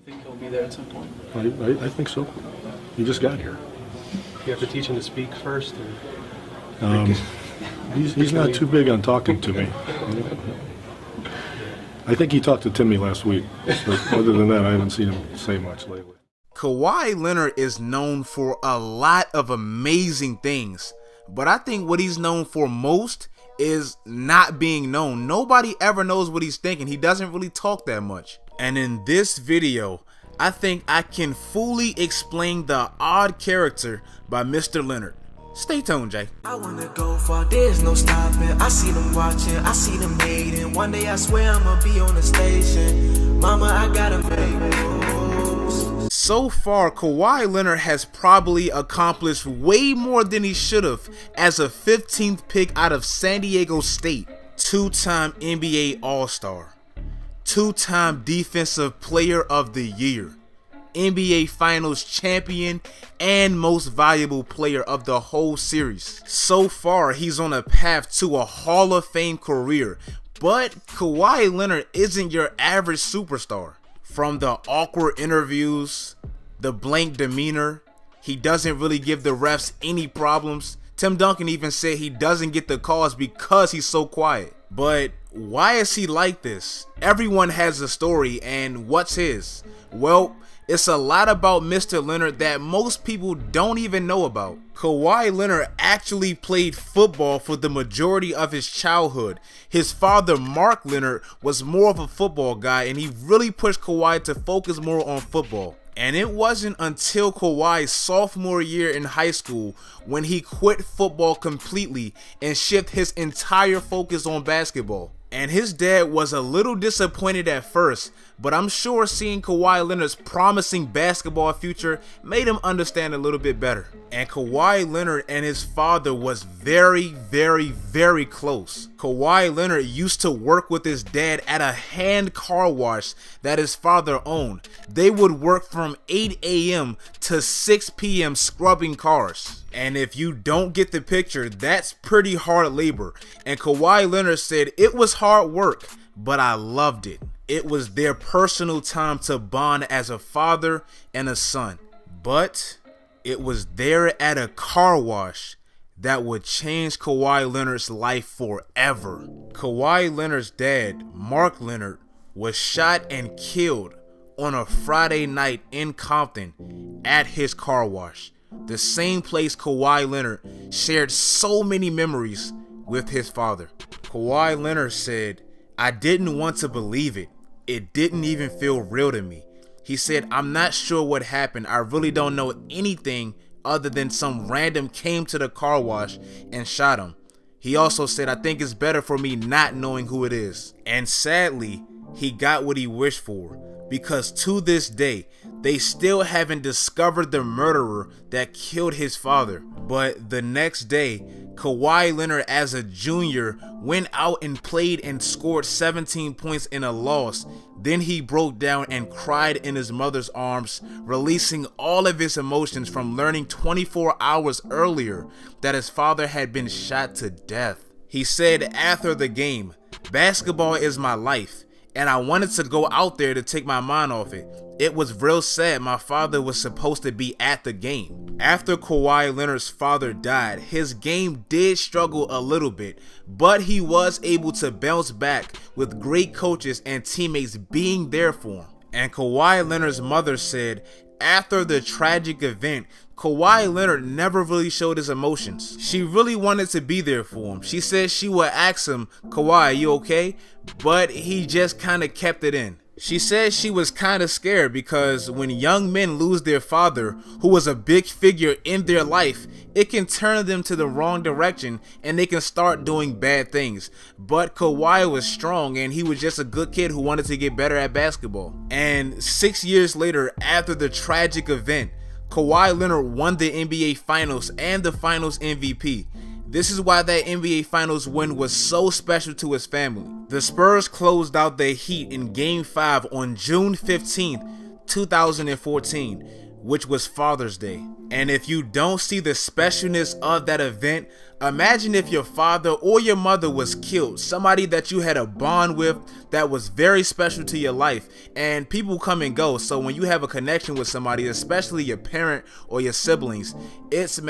think he'll be there at some point? I think so. He just got here. You have to teach him to speak first? He's not too big on talking to me. I think he talked to Timmy last week. So other than that, I haven't seen him say much lately. Kawhi Leonard is known for a lot of amazing things, but I think what he's known for most is not being known. Nobody ever knows what he's thinking. He doesn't really talk that much. And in this video, I think I can fully explain the odd character by Mr. Leonard. Stay tuned, Jay. I wanna go far, there's no stopping. I see them watching, I see them hating. One day I swear I'ma be on the station. Mama, I gotta make moves. So far, Kawhi Leonard has probably accomplished way more than he should have as a 15th pick out of San Diego State. Two-time NBA All-Star. Two-time Defensive Player of the Year. NBA Finals champion and most valuable player of the whole series. So far, he's on a path to a Hall of Fame career, but Kawhi Leonard isn't your average superstar. From the awkward interviews, the blank demeanor, he doesn't really give the refs any problems. Tim Duncan even said he doesn't get the calls because he's so quiet. But why is he like this? Everyone has a story, and what's his? Well, it's a lot about Mr. Leonard that most people don't even know about. Kawhi Leonard actually played football for the majority of his childhood. His father, Mark Leonard, was more of a football guy, and he really pushed Kawhi to focus more on football. And it wasn't until Kawhi's sophomore year in high school when he quit football completely and shifted his entire focus on basketball. And his dad was a little disappointed at first, but I'm sure seeing Kawhi Leonard's promising basketball future made him understand a little bit better. And Kawhi Leonard and his father was very, very close. Kawhi Leonard used to work with his dad at a hand car wash that his father owned. They would work from 8 a.m. to 6 p.m. scrubbing cars. And if you don't get the picture, that's pretty hard labor. And Kawhi Leonard said it was hard work, but I loved it. It was their personal time to bond as a father and a son. But it was there at a car wash that would change Kawhi Leonard's life forever. Kawhi Leonard's dad, Mark Leonard, was shot and killed on a Friday night in Compton at his car wash. The same place Kawhi Leonard shared so many memories with his father. Kawhi Leonard said, "I didn't want to believe it. It didn't even feel real to me." He said, "I'm not sure what happened. I really don't know anything other than some random came to the car wash and shot him." He also said, "I think it's better for me not knowing who it is." And sadly, he got what he wished for, because to this day, they still haven't discovered the murderer that killed his father. But the next day, Kawhi Leonard as a junior went out and played and scored 17 points in a loss. Then he broke down and cried in his mother's arms, releasing all of his emotions from learning 24 hours earlier that his father had been shot to death. He said after the game, "Basketball is my life, and I wanted to go out there to take my mind off it. It was real sad my father was supposed to be at the game." After Kawhi Leonard's father died, his game did struggle a little bit, but he was able to bounce back with great coaches and teammates being there for him. And Kawhi Leonard's mother said, after the tragic event, Kawhi Leonard never really showed his emotions. She really wanted to be there for him. She said she would ask him, "Kawhi, you okay?" But he just kind of kept it in. She said she was kind of scared because when young men lose their father, who was a big figure in their life, it can turn them to the wrong direction and they can start doing bad things. But Kawhi was strong and he was just a good kid who wanted to get better at basketball. And 6 years later, after the tragic event, Kawhi Leonard won the NBA Finals and the Finals MVP. This is why that NBA Finals win was so special to his family. The Spurs closed out the Heat in Game 5 on June 15th, 2014, which was Father's Day. And if you don't see the specialness of that event, imagine if your father or your mother was killed, somebody that you had a bond with that was very special to your life. And people come and go, so when you have a connection with somebody, especially your parent or your siblings, it's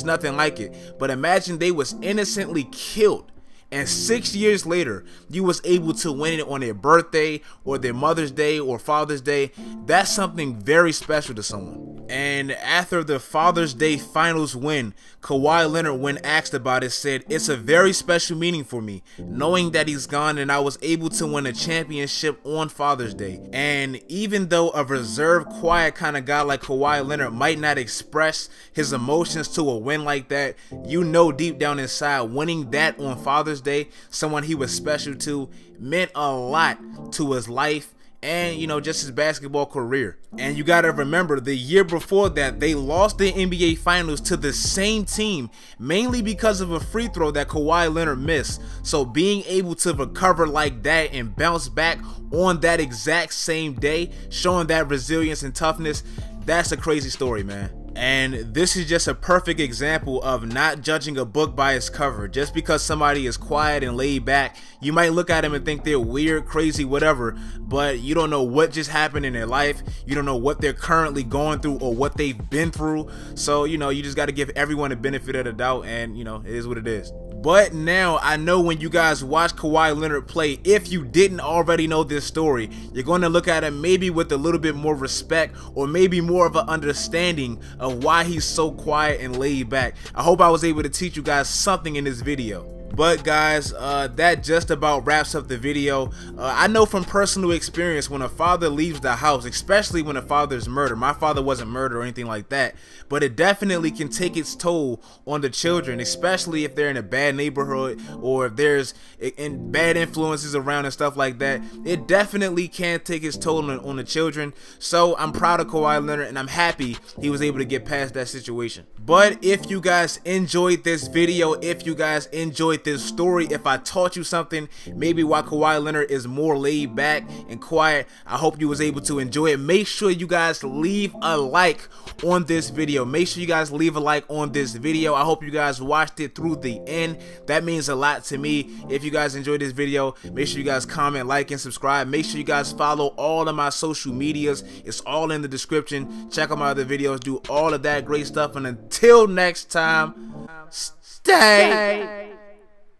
nothing like it. But imagine they was innocently killed, and 6 years later, you was able to win it on their birthday or their Mother's Day or Father's Day. That's something very special to someone. And after the Father's Day finals win, Kawhi Leonard, when asked about it, said, "It's a very special meaning for me, knowing that he's gone and I was able to win a championship on Father's Day." And even though a reserved, quiet kind of guy like Kawhi Leonard might not express his emotions to a win like that, you know deep down inside, winning that on Father's Day, someone he was special to, meant a lot to his life and, you know, just his basketball career. And you gotta remember, the year before that, they lost the NBA Finals to the same team, mainly because of a free throw that Kawhi Leonard missed. So being able to recover like that and bounce back on that exact same day, showing that resilience and toughness, that's a crazy story, man. And this is just a perfect example of not judging a book by its cover. Just because somebody is quiet and laid back, you might look at them and think they're weird, crazy, whatever, but you don't know what just happened in their life. You don't know what they're currently going through or what they've been through. So, you know, you just got to give everyone the benefit of the doubt, and, you know, it is what it is. But now I know when you guys watch Kawhi Leonard play, if you didn't already know this story, you're going to look at him maybe with a little bit more respect, or maybe more of an understanding of why he's so quiet and laid back. I hope I was able to teach you guys something in this video. But guys, that just about wraps up the video. I know from personal experience, when a father leaves the house, especially when a father is murdered — my father wasn't murdered or anything like that, but it definitely can take its toll on the children, especially if they're in a bad neighborhood or if there's bad influences around and stuff like that. It definitely can take its toll on the children. So I'm proud of Kawhi Leonard, and I'm happy he was able to get past that situation. But if you guys enjoyed this video, if you guys enjoyed this story, if I taught you something, maybe why Kawhi Leonard is more laid back and quiet, I hope you was able to enjoy it. Make sure you guys leave a like on this video. Make sure you guys leave a like on this video. I hope you guys watched it through the end. That means a lot to me. If you guys enjoyed this video, make sure you guys comment, like, and subscribe. Make sure you guys follow all of my social medias. It's all in the description. Check out my other videos. Do all of that great stuff. And until next time, stay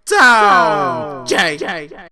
down, Jay.